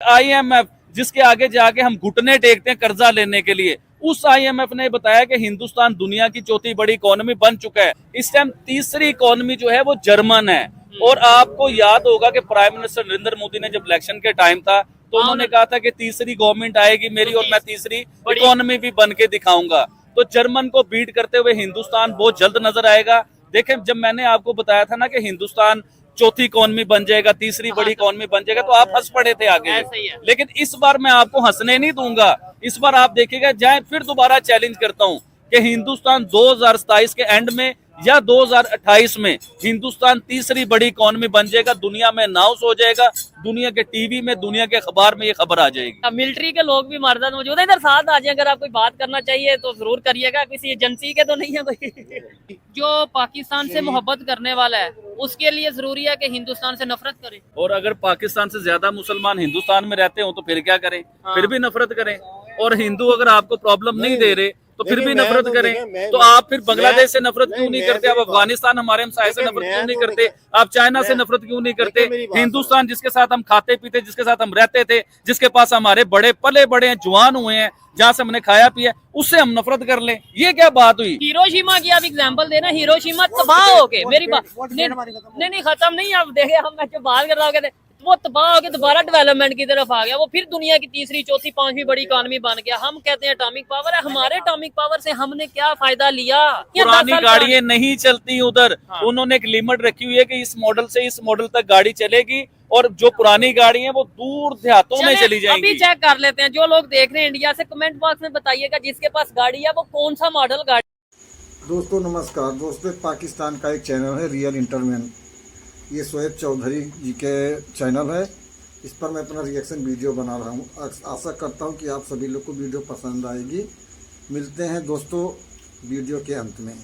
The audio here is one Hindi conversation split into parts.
IMF जिसके आगे जाके हम घुटने टेकते हैं कर्जा लेने के लिए, उस IMF ने बताया कि हिंदुस्तान दुनिया की चौथी बड़ी इकोनॉमी बन चुका है। इस टाइम तीसरी इकोनॉमी जो है वो जर्मन है। और आपको याद होगा कि प्राइम मिनिस्टर नरेंद्र मोदी ने जब इलेक्शन के टाइम था तो उन्होंने कहा था कि तीसरी गवर्नमेंट आएगी मेरी और मैं तीसरी इकोनॉमी भी बन के दिखाऊंगा। तो जर्मन को बीट करते हुए हिंदुस्तान बहुत जल्द नजर आएगा। देखें, जब मैंने आपको बताया था ना कि हिंदुस्तान चौथी इकोनॉमी बन जाएगा, तीसरी बड़ी इकोनॉमी बन जाएगा, तो आप हंस पड़े थे आगे। लेकिन इस बार मैं आपको हंसने नहीं दूंगा। इस बार आप देखिएगा, जाए फिर दोबारा चैलेंज करता हूं कि हिंदुस्तान 2027 के एंड में या 2028 में हिंदुस्तान तीसरी बड़ी इकोनॉमी बन जाएगा, दुनिया में अनाउंस हो जाएगा, दुनिया के टीवी में, दुनिया के अखबार में ये खबर आ जाएगी। मिलिट्री के लोग भी मर्दान मौजूद है इधर, साथ आ जाए। अगर आप कोई बात करना चाहिए तो जरूर करिएगा। किसी एजेंसी के तो नहीं है कोई जो पाकिस्तान से मोहब्बत करने वाला है, उसके लिए जरूरी है कि हिंदुस्तान से नफरत करे। और अगर पाकिस्तान से ज्यादा मुसलमान हिंदुस्तान में रहते हो तो फिर क्या करें? फिर भी नफरत करें। और हिंदू अगर आपको प्रॉब्लम नहीं दे रहे तो फिर भी नफरत करें। तो आप फिर बांग्लादेश से नफरत क्यों नहीं करते? आप अफगानिस्तान हमारे हमसाये से नफरत क्यों नहीं करते? आप चाइना से नफरत क्यों नहीं करते? हिंदुस्तान जिसके साथ हम खाते पीते, जिसके साथ हम रहते थे, जिसके पास हमारे बड़े पले बड़े जवान हुए हैं, जहाँ से हमने खाया पिया, उससे हम नफरत कर लें, ये क्या बात हुई? हिरोशिमा की आप एग्जांपल देना। हिरोशिमा तबाह हो गए, मेरी बात नहीं खत्म नहीं। अब देखे हम जो बात कर रहा हूँ, वो तबाह होकर दोबारा डेवलपमेंट की तरफ आ गया। वो फिर दुनिया की तीसरी चौथी पांचवी बड़ी इकोनॉमी बन गया। हम कहते हैं एटॉमिक पावर है, हमारे एटॉमिक पावर से हमने क्या फायदा लिया? पुरानी गाड़ियां नहीं चलती उधर। उन्होंने एक लिमिट रखी हुई है कि इस मॉडल से इस मॉडल तक गाड़ी चलेगी, और जो पुरानी गाड़ी है वो दूर देहातों में चली जाएंगी। अभी चेक कर लेते हैं, जो लोग देख रहे हैं इंडिया से, कमेंट बॉक्स में बताइएगा जिसके पास गाड़ी है वो कौन सा मॉडल गाड़ी। दोस्तों नमस्कार। दोस्तों, पाकिस्तान का एक चैनल है रियल इंटरमैन, ये शोएब चौधरी जी के चैनल है। इस पर मैं अपना रिएक्शन वीडियो बना रहा हूँ। आशा करता हूँ कि आप सभी लोग को वीडियो पसंद आएगी। मिलते हैं दोस्तों वीडियो के अंत में।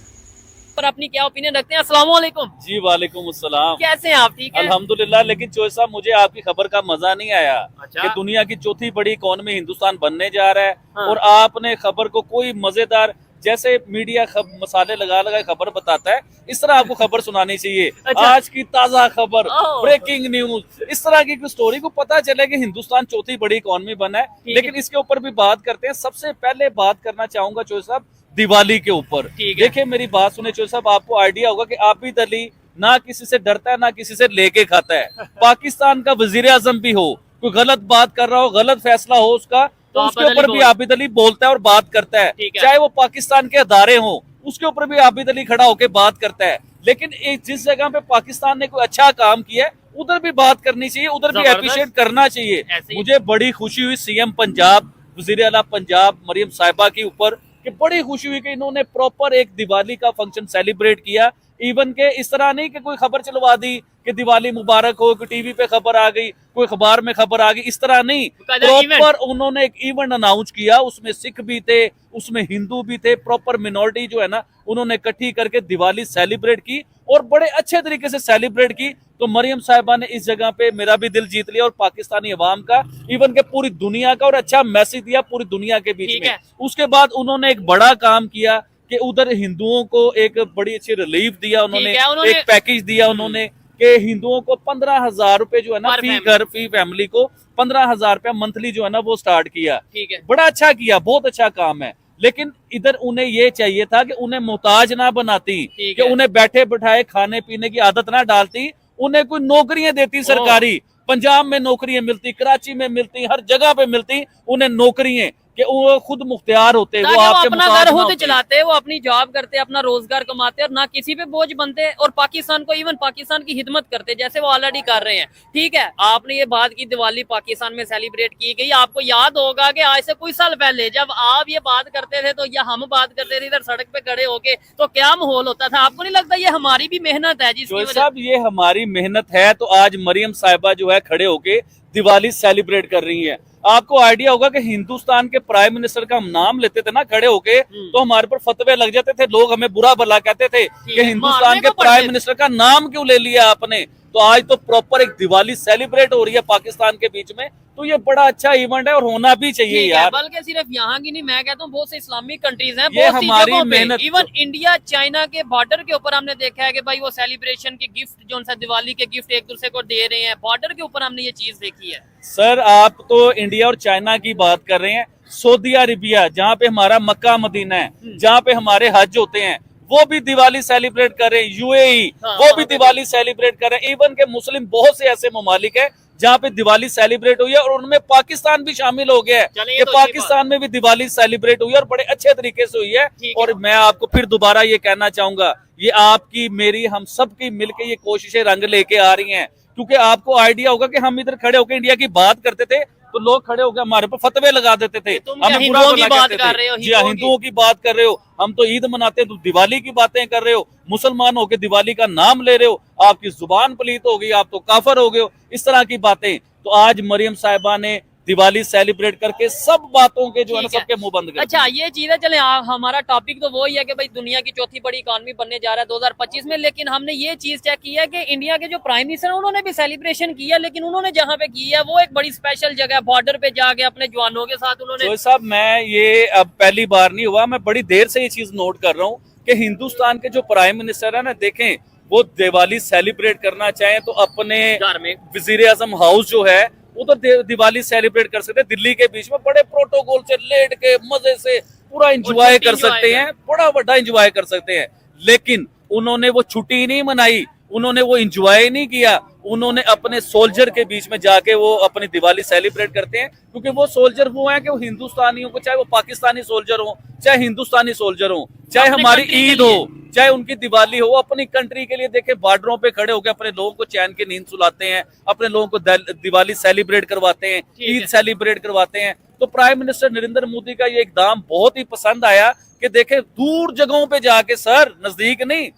पर अपनी क्या ओपिनियन रखते हैं? अस्सलाम वालेकुम। जी वालेकुम अस्सलाम। कैसे हैं आप? ठीक है अल्हम्दुलिल्लाह। लेकिन चोई साहब, मुझे आपकी खबर का मजा नहीं आया। कि दुनिया की चौथी बड़ी इकोनॉमी हिंदुस्तान बनने जा रहा है। और आपने खबर को कोई मजेदार, जैसे मीडिया मसाले लगा लगा खबर बताता है, इस तरह आपको खबर सुनानी चाहिए। आज की ताजा खबर, ब्रेकिंग न्यूज, इस तरह की स्टोरी को पता चले कि हिंदुस्तान चौथी बड़ी इकोनॉमी बना है। लेकिन इसके ऊपर भी बात करते हैं। सबसे पहले बात करना चाहूंगा चोई साहब दिवाली के ऊपर। देखिए मेरी बात सुने चोई साहब, आपको आइडिया होगा कि आबिद अली ना किसी से डरता है ना किसी से लेके खाता है। पाकिस्तान का वजीर आजम भी हो, कोई गलत बात कर रहा हो, गलत फैसला हो उसका, तो उसके ऊपर भी आबिद अली बोलता है और बात करता है। चाहे वो पाकिस्तान के अदारे हो, उसके ऊपर भी आबिद अली खड़ा होकर बात करता है। लेकिन जिस जगह पे पाकिस्तान ने कोई अच्छा काम किया है, उधर भी बात करनी चाहिए, उधर भी अप्रिशिएट करना चाहिए। मुझे बड़ी खुशी हुई सीएम पंजाब, वजीर आला पंजाब मरियम साहिबा के ऊपर, कि बड़ी खुशी हुई कि इन्होंने प्रॉपर एक दिवाली का फंक्शन सेलिब्रेट किया। इवन के इस तरह नहीं कि कोई खबर चलवा दी कि दिवाली मुबारक हो, कि टीवी पे खबर आ गई, कोई अखबार में खबर आ गई, इस तरह नहीं। प्रॉपर उन्होंने एक इवेंट अनाउंस किया। उसमें सिख भी थे, उसमें हिंदू भी थे, प्रॉपर मिनोरिटी जो है ना, उन्होंने इकट्ठी करके दिवाली सेलिब्रेट की और बड़े अच्छे तरीके से सेलिब्रेट की। तो मरियम साहिबा ने इस जगह पे मेरा भी दिल जीत लिया और पाकिस्तानी अवाम का, इवन के पूरी दुनिया का, और अच्छा मैसेज दिया पूरी दुनिया के बीच में। उसके बाद उन्होंने एक बड़ा काम किया कि उधर हिंदुओं को एक बड़ी अच्छी रिलीफ दिया उन्होंने, एक पैकेज दिया उन्होंने कि हिंदुओं को 15,000 रुपए जो है ना, फी घर फी फैमिली को 15,000 रुपया मंथली जो है ना वो स्टार्ट किया। बड़ा अच्छा किया, बहुत अच्छा काम है। लेकिन इधर उन्हें ये चाहिए था कि उन्हें मोहताज ना बनाती, कि उन्हें बैठे बिठाए खाने पीने की आदत ना डालती, उन्हें कोई नौकरियां देती सरकारी। पंजाब में नौकरियां मिलती, कराची में मिलती, हर जगह पे मिलती उन्हें नौकरियां, कि वो खुद मुख्तियार होते, वो आपके अपना घर खुद चलाते, वो अपनी जॉब करते, अपना रोजगार कमाते और ना किसी पे बोझ बनते, और पाकिस्तान को, इवन पाकिस्तान की हिदमत करते जैसे वो ऑलरेडी कर रहे हैं। ठीक है, आपने ये बात की दिवाली पाकिस्तान में सेलिब्रेट की गई। आपको याद होगा कि आज से कुछ साल पहले जब आप ये बात करते थे, तो या हम बात करते थे इधर सड़क पे खड़े होके, तो क्या माहौल होता था? आपको नहीं लगता ये हमारी भी मेहनत है? जिसकी वजह साहब ये हमारी मेहनत है, तो आज मरियम साहिबा जो है खड़े होके दिवाली सेलिब्रेट कर रही है। आपको आइडिया होगा कि हिंदुस्तान के प्राइम मिनिस्टर का हम नाम लेते थे ना खड़े होके, तो हमारे पर फतवे लग जाते थे, लोग हमें बुरा भला कहते थे कि हिंदुस्तान के प्राइम मिनिस्टर का नाम क्यों ले लिया आपने। तो आज तो प्रॉपर एक दिवाली सेलिब्रेट हो रही है पाकिस्तान के बीच में, तो ये बड़ा अच्छा इवेंट है और होना भी चाहिए ठीक है, यार। बल्कि सिर्फ यहाँ की नहीं, मैं कहता हूँ बहुत से इस्लामिक कंट्रीज हैं, ये बहुत सी हमारी जगहों पे, मेहनत, इवन इंडिया चाइना के बॉर्डर के ऊपर हमने देखा है कि भाई वो सेलिब्रेशन के गिफ्ट जो सा दिवाली के गिफ्ट एक दूसरे को दे रहे हैं, बॉर्डर के ऊपर हमने ये चीज देखी है। सर आप तो इंडिया और चाइना की बात कर रहे हैं, सऊदी अरेबिया जहाँ पे हमारा मक्का मदीना है, जहाँ पे हमारे हज होते हैं, वो भी दिवाली सेलिब्रेट कर रहे हैं। यूएई वो भी दिवाली सेलिब्रेट कर रहे हैं। इवन के मुस्लिम बहुत से ऐसे ममालिक है जहाँ पे दिवाली सेलिब्रेट हुई है और उनमें पाकिस्तान भी शामिल हो गया है कि पाकिस्तान में भी दिवाली सेलिब्रेट हुई है और बड़े अच्छे तरीके से हुई है। और मैं आपको फिर दोबारा ये कहना चाहूंगा, ये आपकी मेरी हम सब की मिलकर ये कोशिशें रंग लेके आ रही हैं, क्योंकि आपको आइडिया होगा कि हम इधर खड़े होकर इंडिया की बात करते थे तो लोग खड़े होकर हमारे पर फतवे लगा देते थे, हमें बुरा भला कहते थे। जी हाँ, हिंदुओं की बात कर रहे हो, हम तो ईद मनाते हैं, तो दिवाली की बातें कर रहे हो, मुसलमान होकर दिवाली का नाम ले रहे हो, आपकी जुबान पलीत हो गई, आप तो काफर हो गए हो, इस तरह की बातें। तो आज मरियम साहिबा ने दिवाली सेलिब्रेट करके सब बातों के जो है ना सबके मुंह बंद कर। अच्छा ये चीज है, चले हमारा टॉपिक तो वही है कि भाई दुनिया की चौथी बड़ी इकॉनमी बनने जा रहा है 2025 में, लेकिन हमने ये चीज चेक की है कि इंडिया के जो प्राइम मिनिस्टर है उन्होंने भी सेलिब्रेशन किया, लेकिन उन्होंने जहाँ पे की है वो एक बड़ी स्पेशल जगह, बॉर्डर पे जाके अपने जवानों के साथ उन्होंने। साहब मैं ये अब पहली बार नहीं हुआ, मैं बड़ी देर से ये चीज नोट कर रहा हूँ कि हिंदुस्तान के जो प्राइम मिनिस्टर है ना, देखें वो दिवाली सेलिब्रेट करना चाहें तो अपने घर में वजीर आजम हाउस जो है उधर दिवाली सेलिब्रेट कर सकते हैं। दिल्ली के बीच में बड़े प्रोटोकॉल से लेट के मजे से पूरा एंजॉय कर सकते हैं, बड़ा बड़ा एंजॉय कर सकते हैं। लेकिन उन्होंने वो छुट्टी नहीं मनाई, उन्होंने वो एंजॉय नहीं किया, उन्होंने अपने सोल्जर के बीच में जाके वो अपनी दिवाली सेलिब्रेट करते हैं, क्योंकि वो सोल्जर वो हैं कि वो हिंदुस्तानियों को, चाहे वो पाकिस्तानी सोल्जर हो, चाहे हिंदुस्तानी सोल्जर हो, चाहे हमारी ईद हो, चाहे उनकी दिवाली हो, अपनी कंट्री के लिए देखे बॉर्डरों पे खड़े होकर अपने लोगों को चैन की नींद सुलाते हैं, अपने लोगों को दिवाली सेलिब्रेट करवाते हैं, ईद सेलिब्रेट करवाते हैं। तो प्राइम मिनिस्टर नरेंद्र मोदी का ये इकदाम बहुत ही पसंद आया कि देखे दूर जगहों पे जाके, सर नजदीक नहीं,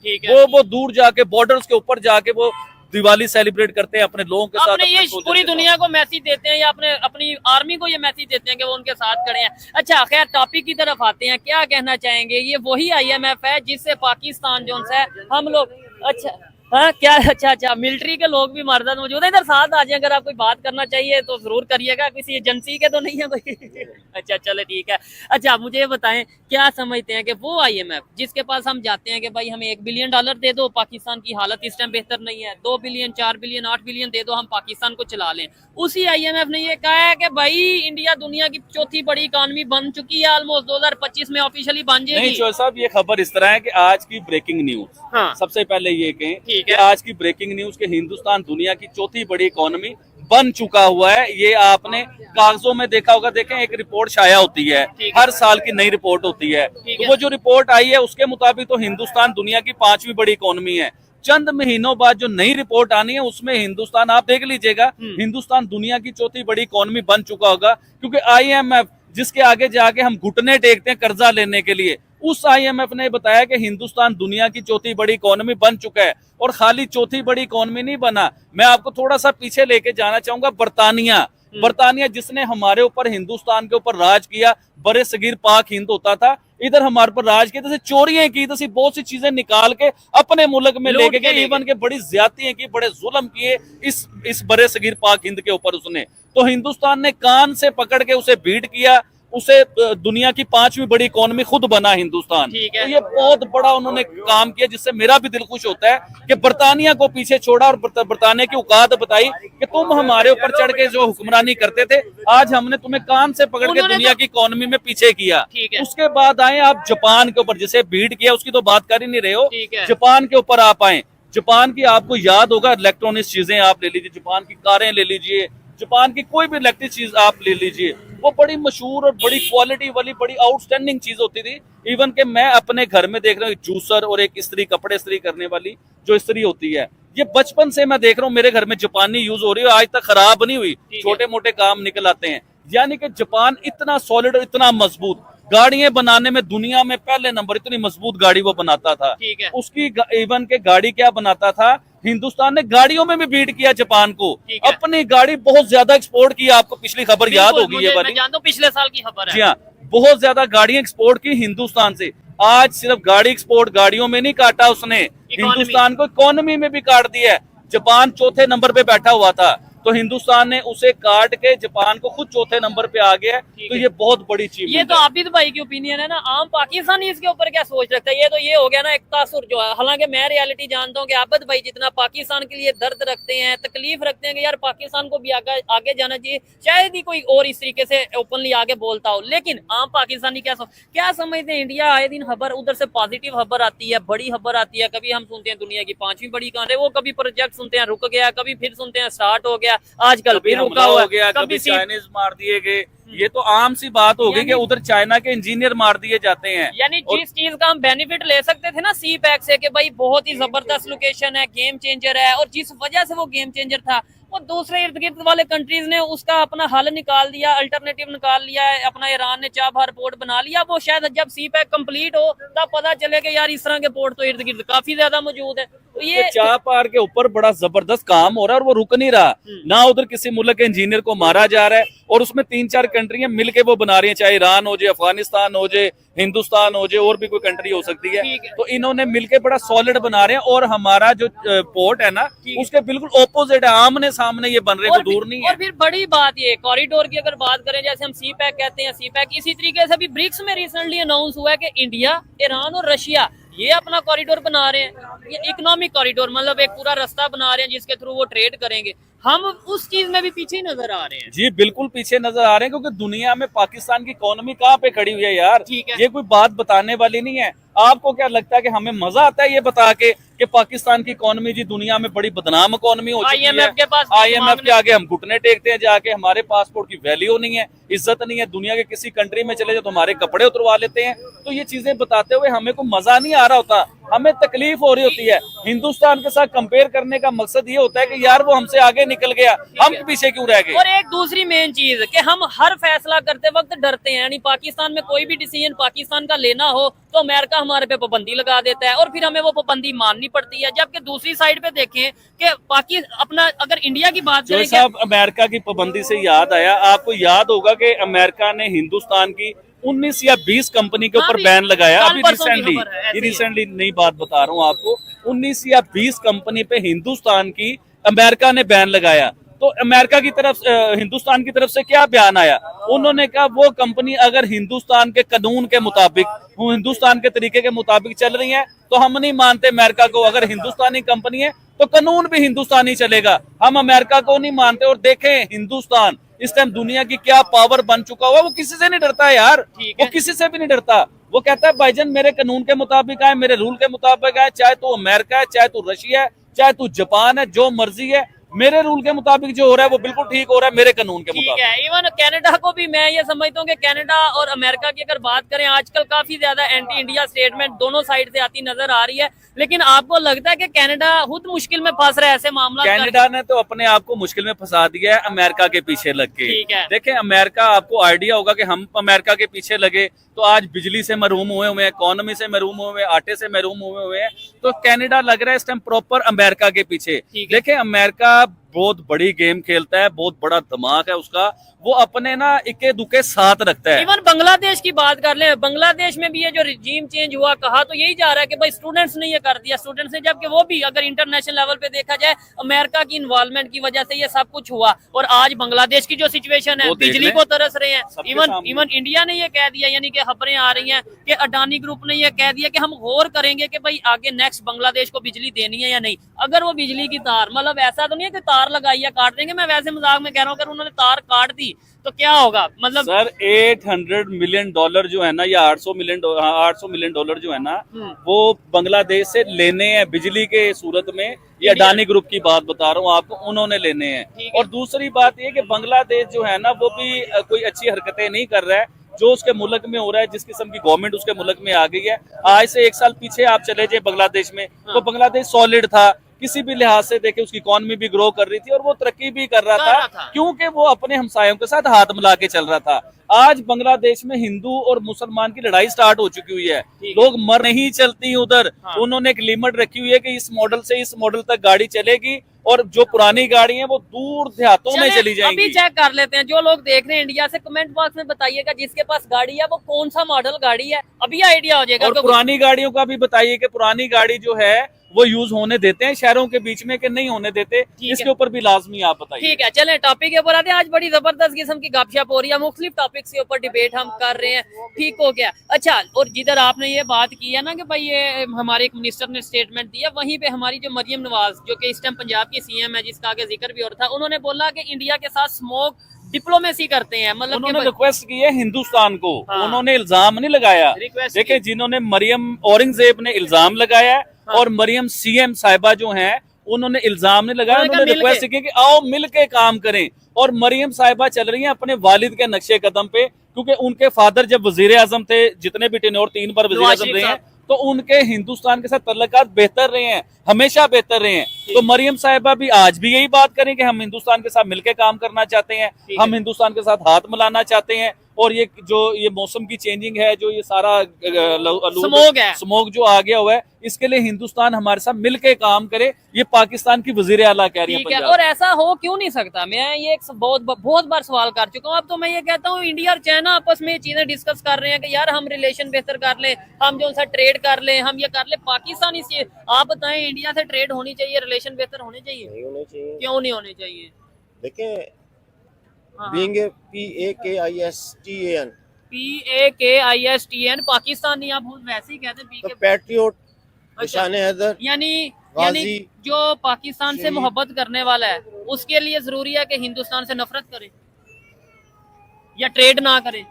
वो दूर जाके बॉर्डर्स के ऊपर जाके वो दिवाली सेलिब्रेट करते हैं अपने लोगों के साथ। ये पूरी दुनिया को मैसेज देते हैं या अपनी आर्मी को ये मैसेज देते हैं कि वो उनके साथ खड़े हैं। अच्छा खैर टॉपिक की तरफ आते हैं, क्या कहना चाहेंगे, ये वही IMF है जिससे पाकिस्तान जो है हम लोग, अच्छा हाँ क्या, अच्छा मिलिट्री के लोग भी मर्द मौजूद है, इधर साथ आ जाए, अगर आप कोई बात करना चाहिए तो जरूर करिएगा, किसी एजेंसी के तो नहीं है कोई। अच्छा चले ठीक है। अच्छा मुझे ये बताएं, क्या समझते हैं कि वो IMF जिसके पास हम जाते हैं कि भाई हमें $1 बिलियन दे दो, पाकिस्तान की हालत इस टाइम बेहतर नहीं है, 2 बिलियन 4 बिलियन 8 बिलियन दे दो, हम पाकिस्तान को चला लें, उसी IMF ने ये कहा है कि भाई इंडिया दुनिया की चौथी बड़ी इकॉनमी बन चुकी है, ऑलमोस्ट 2025 में ऑफिशियली बन जाएगी। नहीं साहब, ये खबर इस तरह है कि आज की ब्रेकिंग न्यूज, हाँ सबसे पहले ये कहें कि आज की ब्रेकिंग न्यूज के हिंदुस्तान दुनिया की चौथी बड़ी इकोनॉमी बन चुका हुआ है। ये आपने कागजों में देखा होगा, देखें एक रिपोर्ट शाया होती है, हर साल की नई रिपोर्ट होती है, तो वो जो रिपोर्ट आई है उसके मुताबिक तो हिंदुस्तान दुनिया की 5वीं बड़ी इकोनॉमी है। चंद महीनों बाद जो नई रिपोर्ट आनी है उसमें हिंदुस्तान, आप देख लीजिएगा, हिंदुस्तान दुनिया की चौथी बड़ी इकोनॉमी बन चुका होगा, क्योंकि IMF जिसके आगे जाके हम घुटने टेकते हैं कर्जा लेने के लिए, उस IMF ने बताया कि हिंदुस्तान दुनिया की चौथी बड़ी इकोनॉमी बन चुका है। और खाली चौथी बड़ी इकोनॉमी नहीं बना, मैं आपको थोड़ा सा पीछे लेके जाना चाहूंगा। बरतानिया जिसने हमारे ऊपर, हिंदुस्तान के ऊपर राज किया, बड़े सगीर पाक हिंद होता था, इधर हमारे पर राज किया, जैसे चोरियां की, जैसे बहुत सी चीजें निकाल के अपने मुल्क में लेके गए, इवन के बड़ी ज्यादतियां की, बड़े जुल्म किए इस बड़े सगीर पाक हिंद के ऊपर उसने। तो हिंदुस्तान ने कान से पकड़ के उसे बीट किया, उसे दुनिया की 5वीं बड़ी इकोनॉमी खुद बना हिंदुस्तान। तो ये बहुत बड़ा उन्होंने काम किया, जिससे मेरा भी दिल खुश होता है कि बरतानिया को पीछे छोड़ा और बरतानिया की औकात बताई कि तुम हमारे ऊपर चढ़ के जो हुक्मरानी करते थे, आज हमने तुम्हें कान से पकड़ के दुनिया की इकोनॉमी में पीछे किया। उसके बाद आए आप जापान के ऊपर, जिसे बीट किया उसकी तो बात कर ही नहीं रहे हो, जापान के ऊपर आप आए। जापान की आपको याद होगा, इलेक्ट्रॉनिक्स चीजें आप ले लीजिए, जापान की कारें ले लीजिए, जापान की कोई भी इलेक्ट्रिक चीज आप ले लीजिए, वो बड़ी मशहूर और बड़ी क्वालिटी वाली, बड़ी आउटस्टैंडिंग चीज होती थी। इवन के मैं अपने घर में देख रहा हूँ जूसर और एक इस्त्री, कपड़े इस्त्री करने वाली जो इस्त्री होती है, ये बचपन से मैं देख रहा हूँ मेरे घर में जापानी यूज हो रही है, आज तक खराब नहीं हुई, छोटे मोटे काम निकल आते हैं। यानी कि जापान इतना सॉलिड और इतना मजबूत, गाड़ियां बनाने में दुनिया में पहले नंबर, इतनी मजबूत गाड़ी वो बनाता था। उसकी इवन के गाड़ी क्या बनाता था, हिंदुस्तान ने गाड़ियों में भी बीट किया जापान को, अपनी गाड़ी बहुत ज्यादा एक्सपोर्ट की। आपको पिछली खबर याद होगी ये वाली, पिछले साल की खबर है। जी हाँ, बहुत ज्यादा गाड़ियां एक्सपोर्ट की हिंदुस्तान से। आज सिर्फ गाड़ी एक्सपोर्ट, गाड़ियों में नहीं काटा उसने, हिंदुस्तान को इकोनॉमी में भी काट दिया है। जापान चौथे नंबर पे बैठा हुआ था, तो हिंदुस्तान ने उसे काट के जापान को खुद चौथे नंबर पे आ गया है। तो ये बहुत बड़ी ये चीज तो आबिद भाई की ओपिनियन है ना, आम पाकिस्तानी इसके ऊपर क्या सोच रखता है? ये हो गया ना एक तासुर जो है। हालांकि मैं रियलिटी जानता हूँ कि आबिद भाई जितना पाकिस्तान के लिए दर्द रखते हैं, तकलीफ रखते हैं कि यार पाकिस्तान को भी आगे जाना चाहिए, शायद ही कोई और इस तरीके से ओपनली आगे बोलता हो, लेकिन आम पाकिस्तानी क्या समझते हैं? इंडिया आए दिन खबर उधर से पॉजिटिव खबर आती है, बड़ी खबर आती है। कभी हम सुनते हैं दुनिया की 5वीं बड़ी कहानी, वो कभी प्रोजेक्ट सुनते हैं रुक गया, कभी फिर सुनते हैं स्टार्ट हो गया, आजकल फिर रुका हुआ हो गया, कभी चाइनीज मार दिए गए। ये तो आम सी बात होगी कि उधर चाइना के इंजीनियर मार दिए जाते हैं। यानी जिस चीज का हम बेनिफिट ले सकते थे ना सी पैक से कि भाई बहुत ही जबरदस्त लोकेशन है, गेम चेंजर है, और जिस वजह से वो गेम चेंजर था, वो दूसरे इर्द गिर्द वाले कंट्रीज ने उसका अपना हल निकाल दिया, अल्टरनेटिव निकाल लिया है। अपना ईरान ने चाबहार पोर्ट बना लिया। वो शायद जब सी पैक कंप्लीट हो तब पता चले कि यार इस तरह के पोर्ट तो इर्द गिर्द काफी ज्यादा मौजूद है। तो ये चाबहार के ऊपर बड़ा जबरदस्त काम हो रहा है और वो रुक नहीं रहा ना। उधर किसी मुल्क के इंजीनियर को मारा जा रहा है और उसमें 3-4 कंट्रियां मिलके वो बना रही हैं, चाहे ईरान हो जाए, अफगानिस्तान हो जाए, हिंदुस्तान हो जाए, और भी कोई कंट्री हो सकती है। तो इन्होंने मिलके बड़ा सॉलिड बना रहे हैं। और हमारा जो पोर्ट है ना, उसके बिल्कुल ऑपोजिट है, आमने सामने ये बन रहे हैं, दूर नहीं है। और फिर बड़ी बात ये कॉरिडोर की अगर बात करें, जैसे हम सी पैक कहते हैं, सी पैक इसी तरीके से भी ब्रिक्स में रिसेंटली अनाउंस हुआ है कि इंडिया, ईरान और रशिया ये अपना कॉरिडोर बना रहे हैं। ये इकोनॉमिक कॉरिडोर, मतलब एक पूरा रास्ता बना रहे हैं जिसके थ्रू वो ट्रेड करेंगे। हम उस चीज में भी पीछे नजर आ रहे हैं। जी बिल्कुल पीछे नजर आ रहे हैं, क्योंकि दुनिया में पाकिस्तान की इकोनॉमी कहाँ पे खड़ी हुई है यार। ये कोई बात बताने वाली नहीं है। आपको क्या लगता है कि हमें मजा आता है ये बता के कि पाकिस्तान की इकोनॉमी जी दुनिया में बड़ी बदनाम इकोनॉमी हो चुकी है? IMF के आगे हम घुटने टेकते हैं जाके, हमारे पासपोर्ट की वैल्यू नहीं है, इज्जत नहीं है। दुनिया के किसी कंट्री में चले जाओ तो हमारे कपड़े उतरवा लेते हैं। तो ये चीजें बताते हुए हमें को मजा नहीं आ रहा होता, हमें तकलीफ हो रही होती है। हिंदुस्तान के साथ कंपेयर करने का मकसद ये होता है कि यार वो हमसे आगे निकल गया, हम पीछे क्यों रह गए। और एक दूसरी मेन चीज कि हम हर फैसला करते वक्त डरते हैं। यानी पाकिस्तान में कोई भी डिसीजन पाकिस्तान का लेना हो तो अमेरिका हमारे पे पाबंदी लगा देता है और फिर हमें वो पाबंदी माननी पड़ती है। जबकि दूसरी साइड पे देखें कि पाकिस्तान अपना, अगर इंडिया की बात करें, साहब अमेरिका की पाबंदी से याद आया, आपको याद होगा कि अमेरिका ने हिंदुस्तान की 19 या 20 कंपनी के ऊपर बैन लगाया। अभी रिसेंटली नई बात बता रहा हूँ आपको, 19 या 20 कंपनी पे हिंदुस्तान की अमेरिका ने बैन लगाया। तो अमेरिका की तरफ, हिंदुस्तान की तरफ से क्या बयान आया? उन्होंने कहा वो कंपनी अगर हिंदुस्तान के कानून के मुताबिक, हिंदुस्तान के तरीके के मुताबिक चल रही है तो हम नहीं मानते अमेरिका को। अगर हिंदुस्तानी कंपनी है तो कानून भी हिंदुस्तानी चलेगा, हम अमेरिका को नहीं मानते। और देखें हिंदुस्तान इस टाइम दुनिया की क्या पावर बन चुका हुआ, वो किसी से नहीं डरता है यार, वो किसी से भी नहीं डरता। वो कहता है भाईजान मेरे कानून के मुताबिक आए, मेरे रूल के मुताबिक आए, चाहे तू अमेरिका है, चाहे तू रशिया है, चाहे तू जापान है, जो मर्जी है, मेरे रूल के मुताबिक जो हो रहा है वो बिल्कुल ठीक हो रहा है, मेरे कानून के मुताबिक। इवन कनाडा को भी मैं ये समझता हूँ कि कनाडा और अमेरिका की अगर बात करें, आजकल काफी ज्यादा एंटी इंडिया स्टेटमेंट दोनों साइड से आती नजर आ रही है। लेकिन आपको लगता है कि कनाडा खुद मुश्किल में फंस रहा है ऐसे मामला? कनाडा ने तो अपने आप को मुश्किल में फंसा दिया है अमेरिका के पीछे लग के। देखें अमेरिका, आपको आइडिया होगा कि हम अमेरिका के पीछे लगे तो आज बिजली से महरूम हुए हैं, इकोनॉमी से महरूम हुए हैं, आटे से महरूम हुए हैं। तो कनाडा लग रहा है इस टाइम प्रॉपर अमेरिका के पीछे। देखें अमेरिका बहुत बड़ी गेम खेलता है, बहुत बड़ा दिमाग है उसका, वो अपने ना इक्के दुक्के साथ रखता है। इवन बांग्लादेश की बात कर ले, बांग्लादेश में भी ये जो रिजीम चेंज हुआ, कहा तो यही जा रहा है कि भाई स्टूडेंट्स ने ये कर दिया, स्टूडेंट्स ने, जबकि वो भी अगर इंटरनेशनल लेवल पे देखा जाए अमेरिका की इन्वॉल्वमेंट की वजह से ये सब कुछ हुआ। और आज बांग्लादेश की जो सिचुएशन है, बिजली को तरस रहे हैं। इवन इंडिया ने ये कह दिया, यानी कि खबरें आ रही हैं कि अडानी ग्रुप ने ये कह दिया कि हम गौर करेंगे कि भाई आगे नेक्स्ट बांग्लादेश को बिजली देनी है या नहीं। अगर वो बिजली की तार, मतलब ऐसा तो नहीं है कि तार लगाई है काट देंगे, मैं वैसे मजाक में कह रहा हूँ, अगर उन्होंने तार काट दी तो क्या होगा? मतलब सर $800 मिलियन जो है ना, या 800 मिलियन डॉलर जो है ना, वो बांग्लादेश से लेने हैं बिजली के सूरत में। ये अडानी ग्रुप की बात बता रहा हूँ आपको, उन्होंने लेने हैं। और दूसरी बात ये कि बांग्लादेश जो है ना, वो भी कोई अच्छी हरकतें नहीं कर रहा है। जो उसके मुल्क में हो रहा है, जिस किस्म की गवर्नमेंट उसके मुल्क में आ गई है, आज से 1 साल पीछे आप चले जाए बांग्लादेश में, तो बांग्लादेश सॉलिड था, किसी भी लिहाज से देखे उसकी इकोनॉमी भी ग्रो कर रही थी और वो तरक्की भी कर रहा था, क्योंकि वो अपने हमसायों के साथ हाथ मिला के चल रहा था। आज बांग्लादेश में हिंदू और मुसलमान की लड़ाई स्टार्ट हो चुकी हुई है, लोग मर नहीं चलती उधर। उन्होंने एक लिमिट रखी हुई है कि इस मॉडल से इस मॉडल तक गाड़ी चलेगी, और जो पुरानी गाड़ी है वो दूर देहातों में चली जाएंगी। अभी चेक कर लेते हैं, जो लोग देख रहे हैं इंडिया से, कमेंट बॉक्स में बताइएगा जिसके पास गाड़ी है वो कौन सा मॉडल गाड़ी है, अभी आइडिया हो जाएगा। और पुरानी गाड़ियों का भी बताइए कि पुरानी गाड़ी जो है वो यूज होने देते हैं शहरों के बीच में कि नहीं होने देते, इसके ऊपर भी लाजमी आप बताइए। ठीक है, चलें टॉपिक के ऊपर आते हैं। आज बड़ी जबरदस्त किस्म की गपशप हो रही है, मुख्तलिफ टॉपिक्स के ऊपर डिबेट हम कर रहे हैं, ठीक हो गया। अच्छा, और जिधर आपने ये बात की है ना कि भाई ये हमारे एक मिनिस्टर ने स्टेटमेंट दिया, वहीं पे हमारी जो मरियम नवाज जो कि इस टाइम पंजाब की सीएम है, जिसका आगे जिक्र भी हो रहा था, उन्होंने बोला कि इंडिया के साथ स्मोक डिप्लोमेसी करते हैं, मतलब उन्होंने रिक्वेस्ट की है हिंदुस्तान को, उन्होंने इल्जाम नहीं लगाया। देखिए, जिन्होंने मरियम औरंगजेब ने इल्जाम लगाया और मरियम सीएम साहिबा जो हैं उन्होंने इल्जाम नहीं लगाया, उन्होंने रिक्वेस्ट की कि आओ मिल के काम करें। और मरियम साहिबा चल रही हैं अपने वालिद के नक्शे कदम पे, क्योंकि उनके फादर जब वजीर आजम थे, जितने भी टेन्योर 3 बार वजीर आजम रहे हैं, तो उनके हिंदुस्तान के साथ तल्लुकात बेहतर रहे हैं, हमेशा बेहतर रहे हैं। तो मरियम साहिबा भी आज भी यही बात करें कि हम हिंदुस्तान के साथ मिलकर काम करना चाहते हैं, हम हिंदुस्तान के साथ हाथ मिलाना चाहते हैं। और ये जो ये मौसम की चेंजिंग है, जो ये सारा स्मोक जो आ गया हुआ है, इसके लिए हिंदुस्तान हमारे साथ मिलके काम करे, ये पाकिस्तान की वजीर आला कह रही है। और ऐसा हो क्यों नहीं सकता? मैं ये एक बहुत बार सवाल कर चुका हूँ। अब तो मैं ये कहता हूँ इंडिया और चाइना आपस में ये चीजें डिस्कस कर रहे हैं कि यार हम रिलेशन बेहतर कर ले, हम जो उनसे ट्रेड कर ले, हम ये कर ले। पाकिस्तान इस आप बताएं, इंडिया से ट्रेड होनी चाहिए, रिलेशन बेहतर होने चाहिए? नहीं होने चाहिए। क्यों नहीं होने चाहिए? देखिए, being a PAKISTAN PAKISTAN Pakistani, आप वैसे ही कहते हैं, तो पैट्रियोट, निशाने हैदर, यानी जो पाकिस्तान से मोहब्बत करने वाला है उसके लिए जरूरी है कि हिंदुस्तान से नफरत करे या ट्रेड ना करे।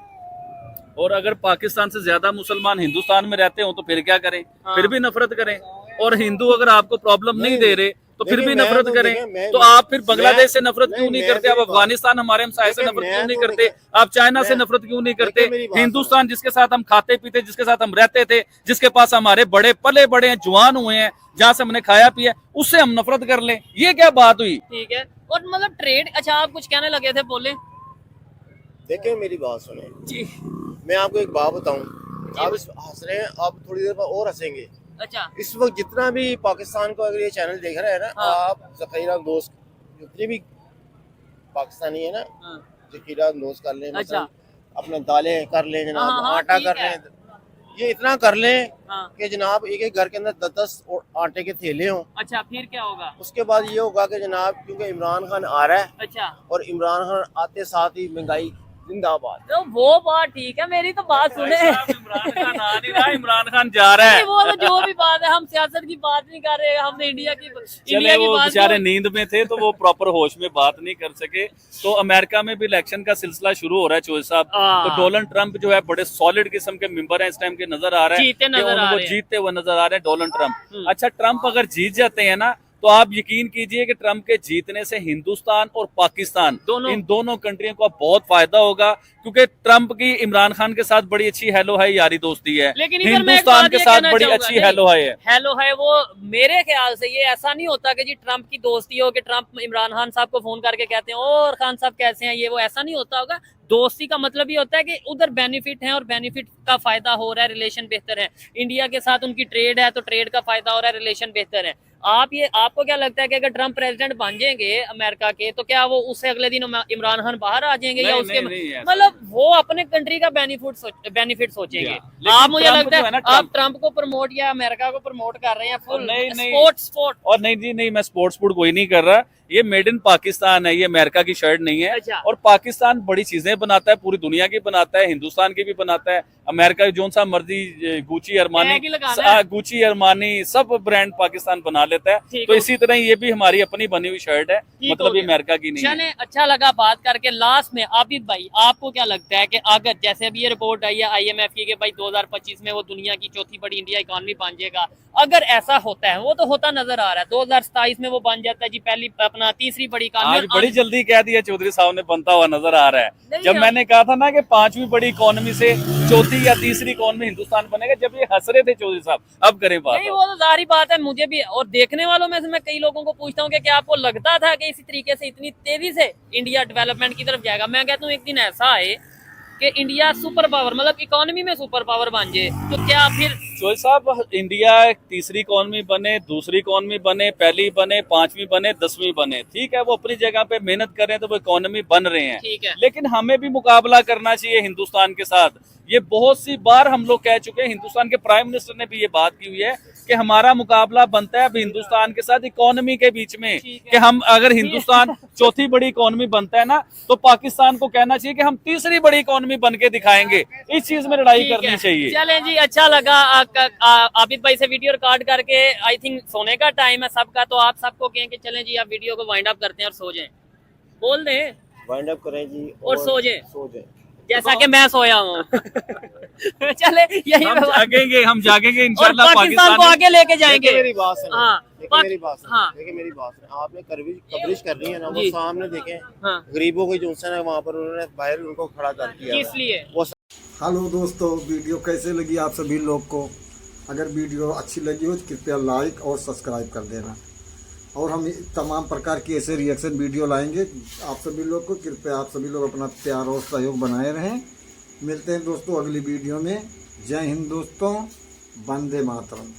और अगर पाकिस्तान से ज्यादा मुसलमान हिंदुस्तान में रहते हो तो फिर क्या करें? फिर भी नफरत करें। और हिंदू अगर आपको प्रॉब्लम नहीं दे रहे तो फिर भी नफरत करें। तो आप फिर बांग्लादेश से नफरत क्यों नहीं करते? आप अफगानिस्तान हमारे हमसाये से नफरत क्यों नहीं करते? आप चाइना से नफरत क्यों नहीं करते? हिंदुस्तान जिसके साथ हम खाते पीते, जिसके साथ हम रहते थे, जिसके पास हमारे बड़े पले बड़े हैं, जवान हुए हैं, जहाँ से हमने खाया पिया, उससे हम नफरत कर लें, ये क्या बात हुई? ठीक है। और मतलब ट्रेड, अच्छा आप कुछ कहने लगे थे, बोले। देखिए मेरी बात सुने जी, मैं आपको एक बात बताऊं, आप हंस रहे हैं, आप थोड़ी देर बाद और हंसेंगे। अच्छा, इस वक्त जितना भी पाकिस्तान को अगर ये चैनल देख रहे हैं ना, आप ज़ख़ीरा दोस्त जितने भी पाकिस्तानी है ना, ज़ख़ीरा दोस्त कर लें, मतलब अपना दालें कर लें जनाब, आटा कर लें, ये इतना कर लें कि जनाब एक एक घर के अंदर 10-10 आटे के थैले हों। अच्छा, फिर क्या होगा? उसके बाद ये होगा कि जनाब, क्योंकि इमरान खान आ रहा है, अच्छा, और इमरान खान आते साथ ही महंगाई जिंदाबाद। तो वो बात ठीक है, मेरी तो बात सुने। इमरान खान आ नहीं रहा, इमरान खान जा रहा है। वो तो जो भी बात है, हम सियासत की बात नहीं कर रहे, हमने इंडिया की वो बात। बेचारे नींद में थे तो वो प्रॉपर होश में बात नहीं कर सके। तो अमेरिका में भी इलेक्शन का सिलसिला शुरू हो रहा है चौधरी साहब। तो डोनाल्ड ट्रंप जो है बड़े सॉलिड किस्म के मेंबर हैं इस टाइम के, नजर आ रहे हैं, जीतते हुए नजर आ रहे हैं डोनाल्ड ट्रंप। अच्छा, ट्रंप अगर जीत जाते हैं ना, तो आप यकीन कीजिए कि ट्रंप के जीतने से हिंदुस्तान और पाकिस्तान इन दोनों कंट्रियों को बहुत फायदा होगा, क्योंकि ट्रंप की इमरान खान के साथ बड़ी अच्छी हेलो है, यारी दोस्ती है, लेकिन हिंदुस्तान के साथ बड़ी अच्छी हेलो है। वो मेरे ख्याल से ये ऐसा नहीं होता कि जी ट्रंप की दोस्ती हो कि ट्रंप इमरान खान साहब को फोन करके कहते हैं और खान साहब कैसे हैं, ये वो ऐसा नहीं होता होगा। दोस्ती का मतलब ये होता है कि उधर बेनिफिट है और बेनिफिट का फायदा हो रहा है, रिलेशन बेहतर है। इंडिया के साथ उनकी ट्रेड है तो ट्रेड का फायदा हो रहा है, रिलेशन बेहतर है। आपको क्या लगता है कि अगर ट्रंप प्रेसिडेंट बन जाएंगे अमेरिका के, तो क्या वो उससे अगले दिन इमरान खान बाहर आ जाएंगे या उसके मतलब वो अपने कंट्री का बेनिफिट सोचेंगे? आप मुझे लगता है आप ट्रंप को प्रमोट या अमेरिका को प्रमोट कर रहे हैं फुल स्पोर्ट। और नहीं, मैं स्पोर्ट्स कोई नहीं कर रहा। ये मेड इन पाकिस्तान है, ये अमेरिका की शर्ट नहीं है। अच्छा। और पाकिस्तान बड़ी चीजें बनाता है, पूरी दुनिया की बनाता है, हिंदुस्तान की भी बनाता है। अमेरिका जो सा मर्जी गुची अरमानी सब ब्रांड पाकिस्तान बना लेता है। तो इसी तरह ये भी हमारी अपनी बनी हुई शर्ट है, मतलब ये अमेरिका की नहीं है। अच्छा लगा बात करके। लास्ट में आबिद भाई, आपको क्या लगता है कि अगर जैसे अभी ये रिपोर्ट आई है IMF की कि भाई 2025 में वो दुनिया की चौथी बड़ी इंडिया इकोनॉमी बन जाएगा, अगर ऐसा होता है, वो तो होता नजर आ रहा है, 2027 में वो बन जाता है जी पहली अपना तीसरी बड़ी इकोनॉमी। बड़ी जल्दी कह दिया चौधरी साहब ने, बनता हुआ नजर आ रहा है। जब मैंने कहा था ना कि 5वीं बड़ी इकोनॉमी से चौथी या तीसरी इकोनॉमी हिंदुस्तान बनेगा, जब ये हंस रहे थे चौधरी साहब, अब करें बात। नहीं, वो तो जाहिर बात है, मुझे भी और देखने वालों में से मैं कई लोगों को पूछता हूँ कि क्या आपको लगता था कि इसी तरीके से इतनी तेजी से इंडिया डेवलपमेंट की तरफ जाएगा? मैं कहता हूँ एक दिन ऐसा आए कि इंडिया सुपर पावर, मतलब इकोनॉमी में सुपर पावर बन जाए, तो क्या फिर शोएब साहब, इंडिया तीसरी इकॉनमी बने, दूसरी इकॉनमी बने, पहली बने, पांचवी बने, 10वीं बने, ठीक है, वो अपनी जगह पे मेहनत कर रहे हैं तो वो इकॉनमी बन रहे हैं, ठीक है। लेकिन हमें भी मुकाबला करना चाहिए हिंदुस्तान के साथ। ये बहुत सी बार हम लोग कह चुके हैं, हिंदुस्तान के प्राइम मिनिस्टर ने भी ये बात की हुई है कि हमारा मुकाबला बनता है अब हिंदुस्तान के साथ इकोनॉमी के बीच में, कि हम अगर हिंदुस्तान चौथी बड़ी इकोनॉमी बनता है ना, तो पाकिस्तान को कहना चाहिए कि हम तीसरी बड़ी इकोनॉमी बन के दिखाएंगे। इस चीज में लड़ाई करनी चाहिए। चलें जी, अच्छा लगा आबिद भाई से वीडियो रिकॉर्ड करके। आई थिंक सोने का टाइम है सबका, तो आप सबको कहें कि चलें जी आप वीडियो को वाइंड अप करते हैं और सो जाएं। बोल दें वाइंड अप करें जी और सो जाएं, जैसा तो कि मैं सोया हूँ। चले यही हम जागेंगे और इंशाल्लाह, पाकिस्तान को आगे लेके जाएंगे। मेरी बात सुनो, हाँ, मेरी बात सुनो, हाँ। देखिए मेरी बात सुनो, आपने कवरेज करनी है ना, वो जी। सामने देखें, हाँ। गरीबों की जुलसन है वहाँ पर, उन्होंने बाहर उनको खड़ा कर दिया। किस लिए? वो हेलो दोस्तों, वीडियो कैसे लगी आप सभी लोग को? अगर वीडियो अच्छी लगी हो तो कृपया लाइक और सब्सक्राइब कर देना, और हम तमाम प्रकार की ऐसे रिएक्शन वीडियो लाएंगे आप सभी लोग को। कृपया आप सभी लोग अपना प्यार और सहयोग बनाए रहें। मिलते हैं दोस्तों अगली वीडियो में। जय हिंद दोस्तों, वंदे मातरम।